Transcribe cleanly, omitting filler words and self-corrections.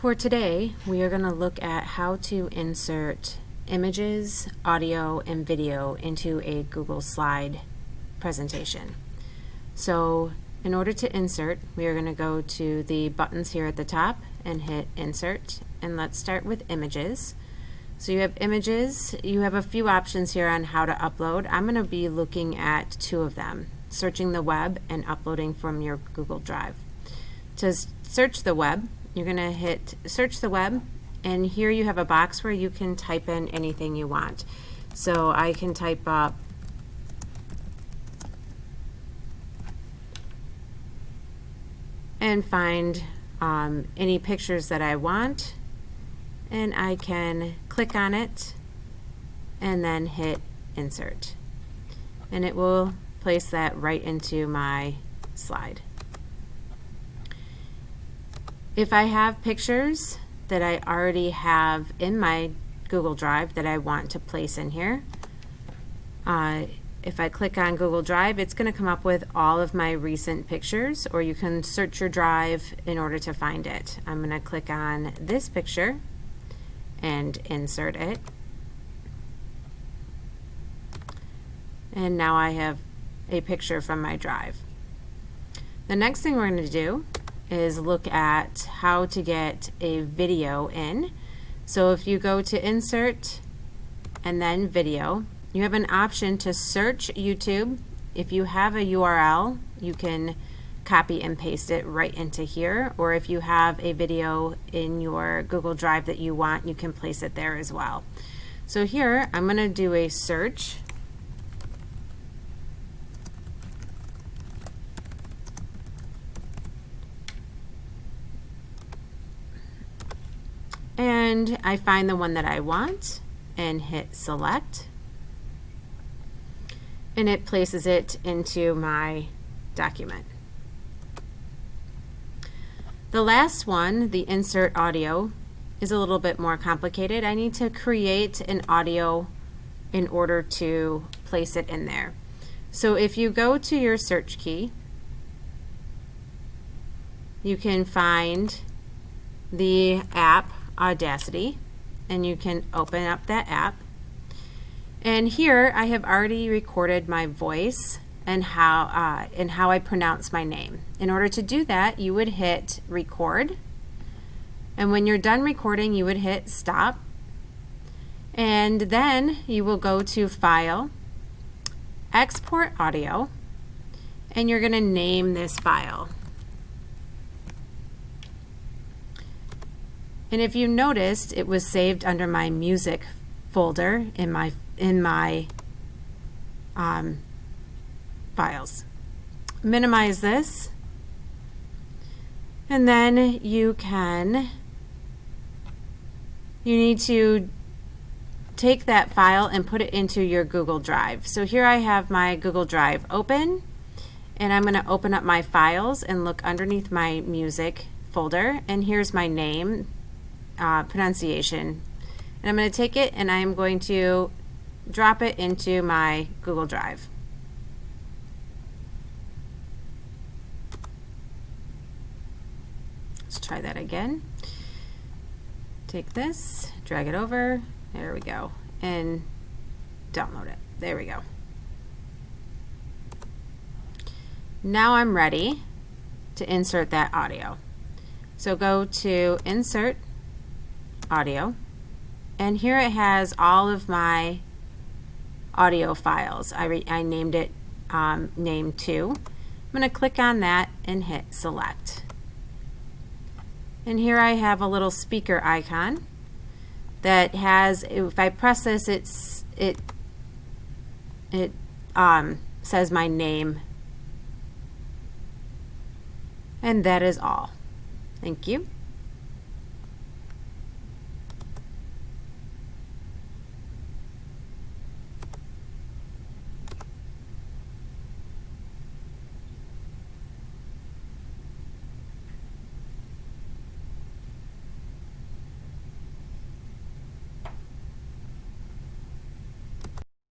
For today, we are going to look at how to insert images, audio, and video into a Google Slide presentation. So in order to insert, we are going to go to the buttons here at the top and hit Insert. And let's start with images. So you have images. You have a few options here on how to upload. I'm going to be looking at two of them, searching the web and uploading from your Google Drive. To search the web, you're going to hit Search the Web, and here you have a box where you can type in anything you want. So I can type up and find any pictures that I want, and I can click on it and then hit Insert, and it will place that right into my slide. If I have pictures that I already have in my Google Drive that I want to place in here, if I click on Google Drive, it's going to come up with all of my recent pictures, or you can search your drive in order to find it. I'm going to click on this picture and insert it. And now I have a picture from my drive. The next thing we're going to do is look at how to get a video in. So if you go to Insert and then Video, you have an option to search YouTube. If you have a URL, you can copy and paste it right into here, or if you have a video in your Google Drive that you want, you can place it there as well. So here I'm going to do a search. And I find the one that I want and hit Select, and it places it into my document. The last one, the Insert Audio, is a little bit more complicated. I need to create an audio in order to place it in there. So if you go to your search key, you can find the app Audacity, and you can open up that app. And here I have already recorded my voice and how I pronounce my name. In order to do that, you would hit Record, and when you're done recording, you would hit Stop, and then you will go to File, Export Audio, and you're going to name this file. And if you noticed, it was saved under my music folder in my files. Minimize this, and then you need to take that file and put it into your Google Drive. So here I have my Google Drive open, and I'm going to open up my files and look underneath my music folder, and here's my name, pronunciation, and I'm going to take it and I'm going to drop it into my Google Drive. Let's try that again. Take this, drag it over, there we go, and download it. There we go. Now I'm ready to insert that audio. So go to Insert Audio, and here it has all of my audio files. I named it Name 2. I'm going to click on that and hit Select. And here I have a little speaker icon that has, if I press this, it says my name, and that is all. Thank you.